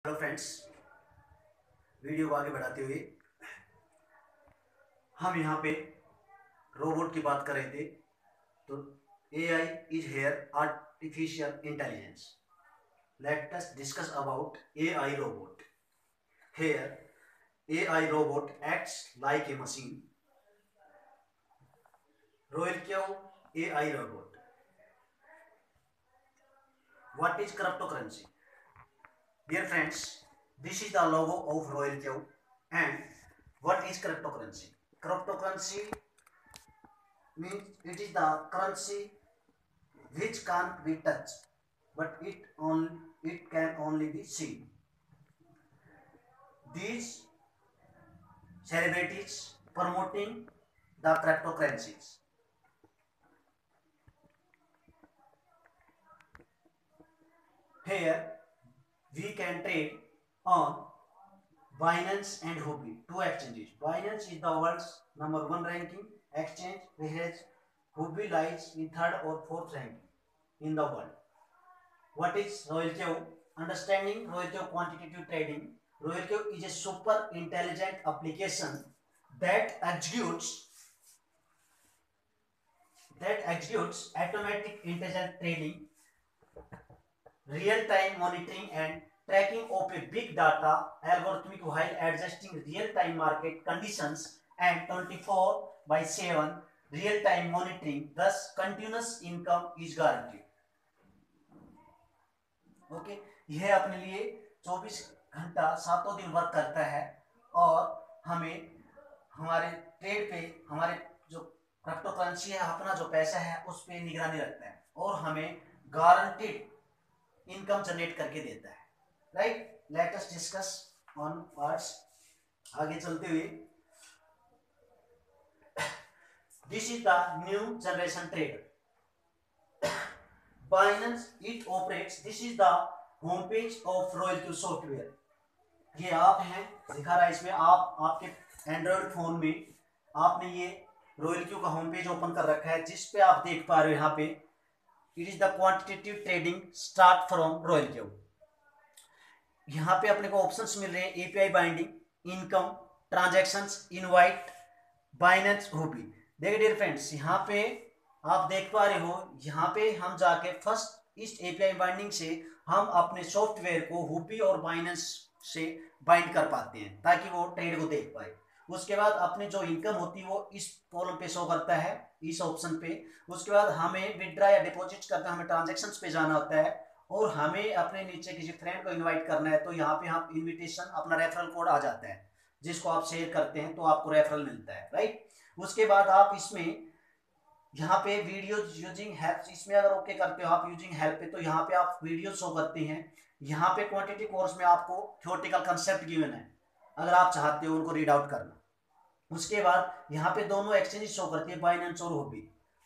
Hello friends, video को आगे बढ़ाते हुए हम यहाँ पे रोबोट की बात कर रहे थे। तो AI is here artificial intelligence. Let us discuss about AI robot. Here AI robot acts like a machine. Royal Q AI robot. What is cryptocurrency? Dear friends, this is the logo of Royal Q. And what is cryptocurrency? Cryptocurrency means it is the currency which can't be touched, but it can only be seen. These celebrities promoting the cryptocurrencies. Here we can trade on Binance and Huobi, two exchanges. Binance is the world's #1 ranking exchange, whereas Huobi lies in third or fourth ranking in the world. What is Royal Q? Understanding Royal Q quantitative trading. Royal Q is a super intelligent application that executes automatic intelligent trading, real time monitoring and tracking of a big data algorithmic while adjusting real time market conditions and 24/7 real time monitoring. Thus continuous income is guaranteed. Okay, यह अपने लिए 24 घंटा सातों दिन work करता है और हमें हमारे ट्रेड पे, हमारे जो क्रिप्टो करेंसी है, अपना जो पैसा है उस पे निगरानी रखता है और हमें गारंटीड इनकम जनरेट करके देता है। Right, late us discuss on parts. आगे चलते हुए, this is the new generation trader Binance. It operates. This is the homepage of Royal Q Software. ये आप हैं, दिखा रहा है इसमें। आप आपके एंड्रॉइड फोन में आपने ये रॉयल क्यू का होम पेज ओपन कर रखा है, जिस पे आप देख पा रहे हो यहाँ पे it is the quantitative trading start from Royal Q. यहाँ पे अपने को ऑप्शंस मिल रहे हैं: API binding, income, transactions, invite, Binance, Huobi. देखिए डियर फ्रेंड्स, यहाँ पे आप देख पा रहे हो, यहाँ पे हम जाके फर्स्ट इस एपीआई बाइंडिंग से हम अपने सॉफ्टवेयर को हुबी और बाइनेंस से बाइंड कर पाते हैं ताकि वो ट्रेड को देख पाए। उसके बाद अपने जो इनकम होती है वो इस कॉलम पे शो करता है, इस ऑप्शन पे। उसके बाद हमें विड्रा या डिपॉजिट करके हमें ट्रांजेक्शन्स पे जाना होता है और हमें अपने नीचे किसी फ्रेंड को इनवाइट करना है, तो यहाँ पे हम इनविटेशन, अपना रेफरल कोड आ जाता है जिसको आप शेयर करते हैं तो आपको रेफरल मिलता है। राइट, उसके बाद आप इसमें यहाँ पे वीडियो यूजिंग हेल्प, इसमें अगर ओके करते हो आप यूजिंग हेल्प पे, तो यहाँ पे आप वीडियो शो करते हैं। यहाँ पे क्वांटिटी कोर्स में आपको थ्योरेटिकल कंसेप्ट गिवन है, अगर आप चाहते हो उनको रीड आउट करना। उसके बाद यहाँ पे दोनों एक्सचेंज शो करती है, बाइनेंस और हुबी।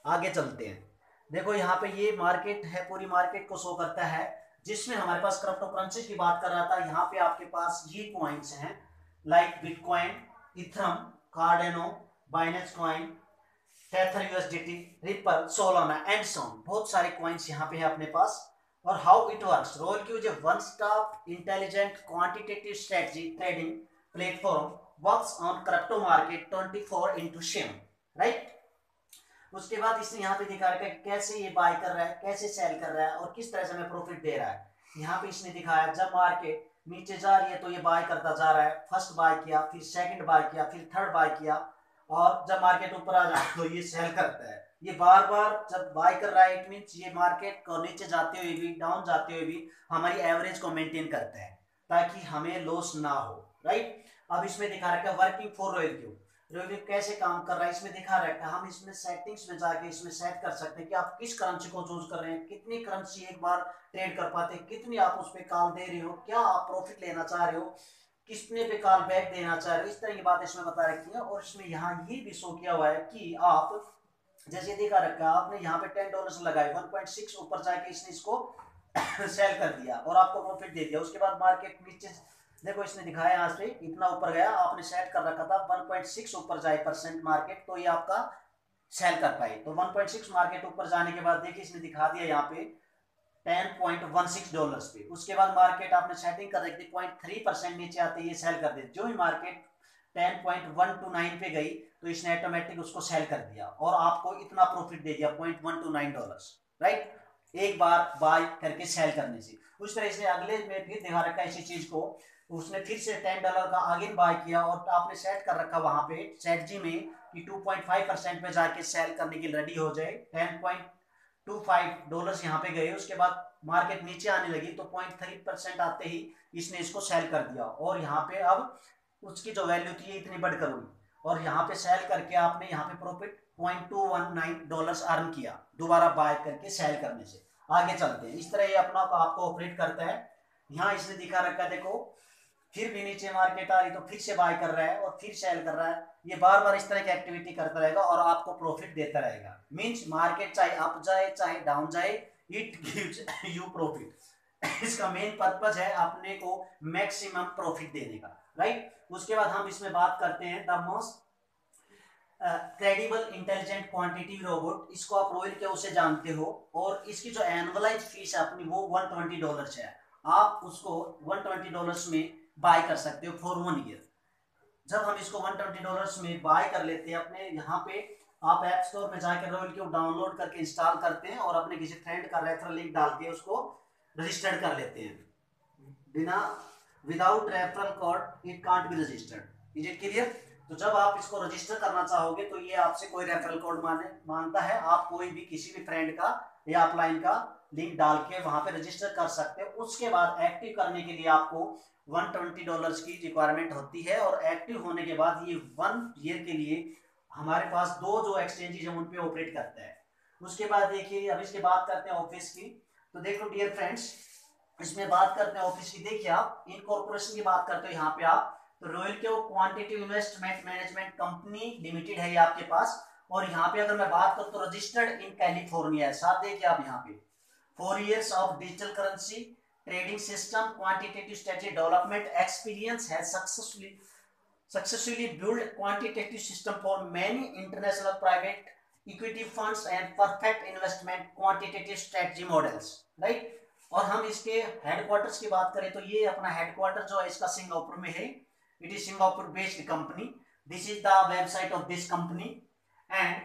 आगे चलते हैं, देखो यहाँ पे ये मार्केट है, पूरी मार्केट को शो करता है, जिसमें हमारे पास क्रिप्टो करेंसी की बात कर रहा था। यहाँ पे आपके पास ये कॉइन्स हैं like Bitcoin, Ethereum, Cardano, Binance coin, Tether USDT, Ripple, Solana and so on. बहुत सारे कॉइन्स यहाँ पे है अपने पास। और how it works, Royal Q is a one stop intelligent quantitative strategy trading platform, works on crypto market 24/7। Right, उसके बाद इसने यहाँ पे दिखा रखा है कैसे ये बाय कर रहा है, कैसे सेल कर रहा है और किस तरह से हमें प्रॉफिट दे रहा है। यहाँ पे इसने दिखाया जब मार्केट नीचे जा रही है तो ये बाय करता जा रहा है, फर्स्ट बाय किया, फिर सेकंड बाय किया, फिर थर्ड बाय किया, और जब मार्केट ऊपर आ जाए तो ये सेल करता है। ये बार बार जब बाय कर रहा है, इट मींस ये मार्केट को नीचे जाते हुए भी, डाउन जाते हुए भी हमारी एवरेज को मेंटेन करता है ताकि हमें लॉस ना हो। राइट, अब इसमें दिखा रखा है working for royal Q. Royal Q कैसे काम कर रहा है इसमें दिखा रखा है। हम इसमें सेटिंग्स में जाके इसमें सेट कर सकते हैं कि आप किस करेंसी को चूज कर रहे हैं, कितनी करेंसी एक बार ट्रेड कर पाते हैं, कितनी आप उस पर कॉल दे रहे हो, क्या आप प्रॉफिट लेना चाह रहे हो, कितने पे कॉल बैक देना चाह रहे हो, इस तरह की बात इसमें बता रखी है। और इसमें यहाँ ये भी शो किया हुआ है कि आप जैसे दिखा रखा है, आपने यहाँ पे $10 लगाए, 1.6 ऊपर जाके इसने इसको सेल कर दिया और आपको प्रॉफिट दे दिया। उसके बाद मार्केट नीचे देखो इसने दिखाया यहाँ से इतना ऊपर गया, आपने सेट कर रखा था 1.6 ऊपर जाए परसेंट मार्केट, तो ये आपका सेल कर पाए। तो 1.6 मार्केट ऊपर जाने के बाद देखिए इसने दिखा दिया यहाँ पे $10.16 पे। उसके बाद मार्केट आपने सेटिंग कर रखी थी 0.3% नीचे आते ये सेल कर देते। जो ही मार्केट 10.129 पे गई तो इसने ऑटोमेटिक उसको सेल कर दिया और आपको इतना प्रॉफिट दे दिया $0.129, राइट, एक बार बाय करके सेल करने से। उस तरह से अगले में फिर दिखा रखा है इसी चीज को, उसने फिर से $10 का अगेन बाय किया और आपने सेट कर रखा वहां पे सेट जी में कि 2.5% पे जाके सेल करने के लिए रेडी हो जाए। $10.25 यहाँ पे गए, उसके बाद मार्केट नीचे आने लगी तो 0.3% आते ही इसने इसको सेल कर दिया और यहाँ पे अब उसकी जो वैल्यू थी इतनी बढ़कर हुई और यहाँ पे सेल करके आपने यहाँ पे प्रॉफिट $0.219 अर्न किया दोबारा बाय करके सेल करने से। आगे चलते हैं, इस तरह ये अपना आपको ऑपरेट करता है। यहाँ इसने दिखा रखा है, देखो फिर भी नीचे मार्केट आ रही तो फिर से बाय कर रहा है और फिर सेल कर रहा है। ये बार बार इस तरह की एक्टिविटी करता रहेगा और आपको प्रॉफिट देता रहेगा। मींस मार्केट चाहे अप जाए चाहे डाउन जाए, इट गिव्स यू प्रॉफिट। इसका मेन पर्पज है अपने को मैक्सिमम प्रॉफिट देने का, राइट। उसके बाद हम इसमें बात करते हैं the most credible intelligent quantity robot. इसको आप रोयल के उसे जानते हो और इसकी जो एनुअलाइज फीस है अपनी वो $120 है। आप उसको $120 में बाय कर सकते हो फॉर 1 ईयर। जब हम इसको $120 में बाय कर लेते हैं अपने यहाँ पे, आप ऐप स्टोर में जाकर रॉयल क्यूब डाउनलोड करके इंस्टॉल करते हैं और अपने किसी फ्रेंड का रेफरल लिंक डाल के उसको रजिस्टर्ड कर लेते हैं। बिना without referral code it can't be registered. Is it clear? तो जब आप इसको रजिस्टर करना चाहोगे तो ये आपसे कोई रेफरल कोड मांगता है। आप कोई भी किसी भी फ्रेंड का या अपलाइन का लिंक डाल के वहां पे रजिस्टर कर सकते हो। उसके बाद एक्टिव करने के लिए आपको $120 की रिक्वायरमेंट होती है और एक्टिव होने के बाद ये 1 ईयर के लिए हमारे पास 2 जो एक्सचेंजेस हैं उन पे ऑपरेट करता है। उसके बाद देखिए अब इसके बात करते हैं ऑफिस की। तो देखो डियर फ्रेंड्स, इसमें बात करते हैं ऑफिस की। देखिए आप इनकॉर्पोरेशन की बात करते हो यहाँ पे आप, तो रॉयल के quantity investment management company limited है ये आपके पास। और यहाँ पे अगर मैं बात करूँ तो रजिस्टर्ड इन कैलिफोर्निया है। साथ देखिए आप यहाँ पे 4 years of digital currency trading system, quantitative strategy development experience, has successfully built quantitative system for many international private equity funds and perfect investment quantitative strategy models, right। और हम इसके headquarters की बात करें तो ये अपना हेडक्वार्टर जो है इसका सिंगापुर में है। It is Singapore based company. This is the website of this company and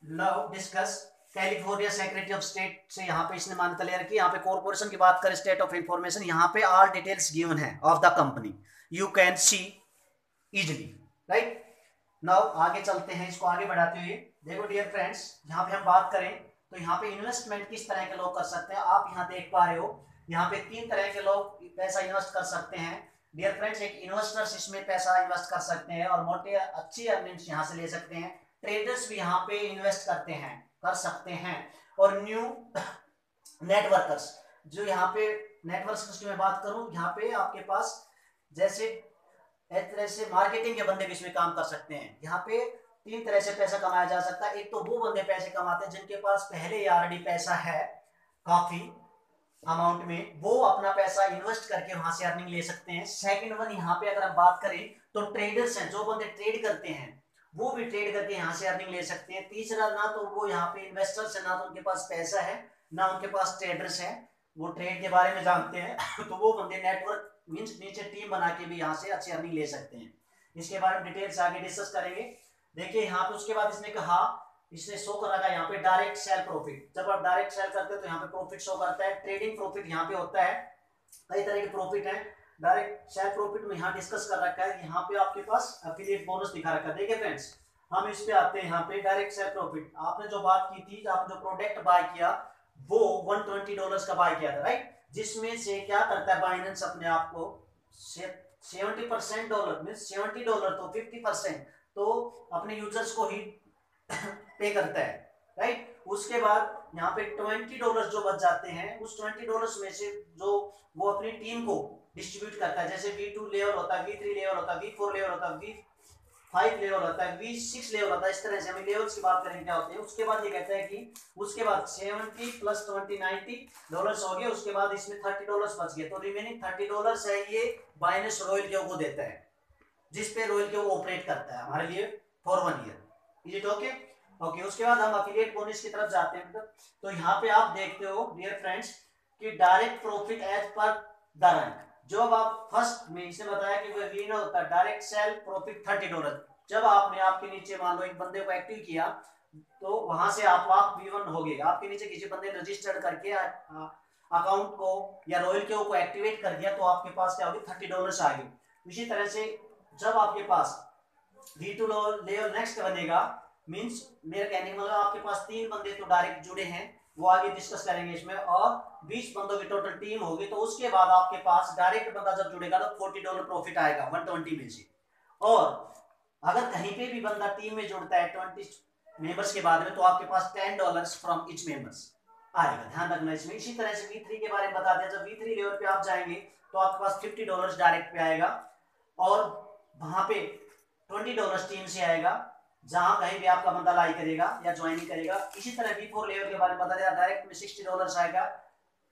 now discuss California secretary of state से यहाँ पे इसने मान्यता ले रखी। यहाँ पे कॉर्पोरेशन की बात करें, स्टेट ऑफ इंफॉर्मेशन, यहाँ पे ऑल डिटेल्स गिवन है of the company, you can see easily, right. Now आगे चलते हैं, इसको आगे बढ़ाते हुए देखो डियर फ्रेंड्स, यहाँ पे हम बात करें तो यहाँ पे इन्वेस्टमेंट किस तरह के लोग कर सकते हैं। आप यहाँ देख पा रहे हो यहाँ पे 3 तरह के लोग पैसा इन्वेस्ट कर सकते हैं डियर फ्रेंड्स। एक इन्वेस्टर्स इसमें पैसा इन्वेस्ट कर सकते हैं और मोटे अच्छी अर्निंग्स यहाँ से ले सकते हैं। ट्रेडर्स भी यहाँ पे इन्वेस्ट करते हैं, कर सकते हैं। और न्यू नेटवर्कर्स, जो यहाँ पे नेटवर्कर्स की मैं बात करूं, यहाँ पे आपके पास जैसे एक तरह से मार्केटिंग के बंदे भी इसमें काम कर सकते हैं। यहाँ पे 3 तरह से पैसा कमाया जा सकता है। एक तो वो बंदे पैसे कमाते हैं जिनके पास पहले ही ऑलरेडी पैसा है काफी अमाउंट में, वो अपना पैसा इन्वेस्ट करके वहां से अर्निंग ले सकते हैं। सेकंड वन यहाँ पे अगर हम बात करें तो ट्रेडर्स हैं, जो बंदे ट्रेड करते हैं वो भी ट्रेड करके यहाँ से अर्निंग ले सकते हैं। तीसरा, ना तो वो यहाँ पे इन्वेस्टर्स है, ना तो उनके पास पैसा है, ना उनके पास ट्रेडर्स है, वो ट्रेड के बारे में जानते हैं तो वो बंदे नेटवर्क मींस नीचे टीम बना के भी यहाँ से अच्छी अर्निंग ले सकते हैं। इसके बारे में डिटेल से आगे डिस्कस करेंगे। देखिए यहाँ पे उसके बाद इसने कहा, इसने शो कर रखा है यहाँ पे डायरेक्ट सेल प्रॉफिट। जब आप डायरेक्ट सेल करते हो तो यहाँ पे प्रॉफिट शो करता है। ट्रेडिंग प्रॉफिट यहाँ पे होता है, कई तरह के प्रॉफिट है। डायरेक्ट सेल प्रॉफिट में यहाँ डिस्कस कर रखा है। यहाँ पे आपके पास एफिलिएट बोनस दिखा रखा है। देखिए फ्रेंड्स, हम इस पे आते हैं। यहाँ पे डायरेक्ट सेल प्रॉफिट, आपने जो बात की थी, आपने जो प्रोडक्ट बाय किया वो $120 का बाय किया था, राइट। जिसमें से क्या करता है बाइनेंस अपने आप को 70% डॉलर मीन $70 तो 50% तो अपने यूजर्स को ही पे करता है, राइट। उसके बाद यहाँ पे $20 जो बच जाते हैं, उस $20 में से जो वो अपनी टीम को डिस्ट्रीब्यूट करता है। जैसे V2 लेवल होता है, V3 लेवल होता है, V4 लेवल होता है, V5 लेवल होता है, V6 लेवल होता है। इस तरह से हम लेवल्स की बात करेंगे क्या होते हैं। उसके बाद ये कहता है कि उसके बाद 70 + 20 $90 हो गए। उसके बाद इसमें $30 बच गए, तो रिमेनिंग $30 है ये बाइनेंस रॉयल क्यू को देता है, जिस पे रॉयल क्यू ऑपरेट करता है हमारे लिए for 1 year. Is it okay? Okay. उसके बाद हम एफिलिएट बोनस की तरफ जाते हैं। तो यहाँ पे आप देखते हो डियर फ्रेंड्स, कि direct profit as per the rank. जब आप फर्स्ट में इसने बताया कि वह विनर होता है डायरेक्ट सेल प्रॉफिट $30। जब आपने आपके नीचे मान लो एक बंदे को एक्टिव किया तो वहां से आप V1 हो गए, आपके नीचे किसी बंदे ने रजिस्टर्ड करके अकाउंट को या रॉयल क्यू को एक्टिवेट कर दिया तो आपके पास क्या होगी $30 आ गए। इसी तरह से जब आपके पास V2 लेवल नेक्स्ट बनेगा, मींस मेरे कहने का मतलब आपके पास 3 बंदे तो डायरेक्ट जुड़े हैं, वो आगे डिस्कस करेंगे इसमें, और 20 बंदों की टोटल टीम होगी, तो उसके बाद आपके पास डायरेक्ट बंदा जब जुड़ेगा तो $40 प्रॉफिट आएगा 120 में से। और अगर कहीं पे भी बंदा टीम में जुड़ता है 20 मेंबर्स के बाद में तो आपके पास $10 फ्रॉम ईच मेंबर्स आएगा, ध्यान रखना इसमें। इसी तरह से V3 के बारे में बता दिया, जब V3 लेवल पे आप जाएंगे तो आपके पास $50 डायरेक्ट पे आएगा और वहां पे $20 टीम से आएगा जहां कहीं भी आपका बंदा लाई करेगा या ज्वाइनिंग करेगा। इसी तरह V4 लेवल के बारे में बता दिया, डायरेक्ट में $60 आएगा,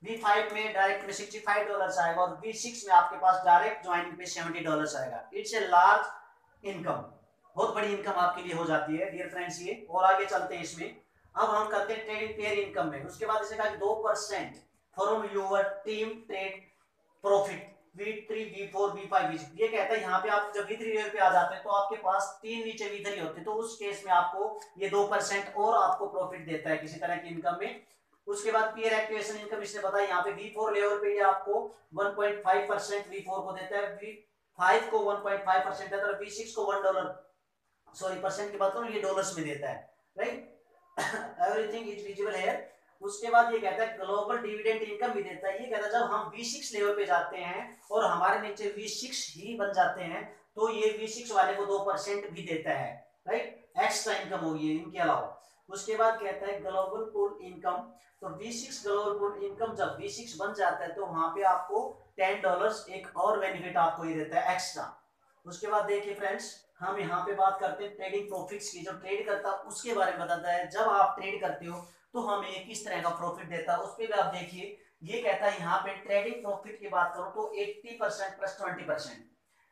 V5 में डायरेक्ट में $65 आएगा और V6 में आपके पास डायरेक्ट ज्वाइनिंग पे $70 आएगा। इट्स ए लार्ज इनकम, बहुत बड़ी इनकम आपके लिए हो जाती है डियर फ्रेंड्स ये। और आगे चलते हैं इसमें, अब हम करते हैं ट्रेडिंग पेयर इनकम में। उसके बाद इसे कहा 2% from your team trade profit V3 V4 V5 V6। ये कहता है यहाँ पे आप जब V3 लेवल पे आ जाते हैं तो आपके पास 3 नीचे V3 होते हैं, तो उस केस में आपको ये 2% और आपको प्रॉफिट देता है किसी तरह की इनकम में। उसके बाद पेयर एक्टिवेशन इनकम इसने बताया, यहाँ पे V4 लेवल पे ये आपको 1.5% V4 को देता है, V5 को 1.5% देता है और V6 को $1, सॉरी परसेंट की बात करूं, ये डॉलर्स में देता है, right. Everything is visible here. उसके बाद ये कहता है ग्लोबल डिविडेंड इनकम भी देता है। ये कहता है जब हम V6 लेवल पे जाते हैं और हमारे नीचे V6 ही बन जाते हैं तो ये V6 वाले को 2% भी देता है, राइट, एक्स्ट्रा इनकम होगी इनके अलावा। उसके बाद कहता है ग्लोबल पूल इनकम, तो V6 ग्लोबल पूल इनकम जब V6 बन जाता है तो वहां पे आपको $10 एक और बेनिफिट आपको ये देता है एक्स्ट्रा। उसके बाद देखिए फ्रेंड्स, हम यहाँ पे बात करते हैं ट्रेडिंग प्रॉफिट्स की। जो ट्रेड करता है उसके बारे में बताता है, जब आप ट्रेड करते हो तो हमें किस तरह का प्रॉफिट देता है उस पर भी आप देखिए। ये कहता है यहाँ पे ट्रेडिंग प्रॉफिट की बात करूं तो 80% प्लस 20%।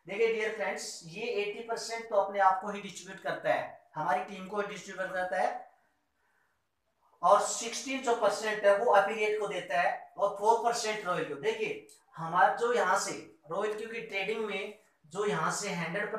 देखिए डियर फ्रेंड्स, ये 80% तो अपने आप को ही डिस्ट्रीब्यूट करता है, हमारी टीम को डिस्ट्रीब्यूट करता है, और 16 जो परसेंट है वो एफिलिएट को देता है और 4% रॉयल क्यू। देखिए हमारा जो यहाँ से रॉयल क्यू की ट्रेडिंग में जो यहाँ से 100%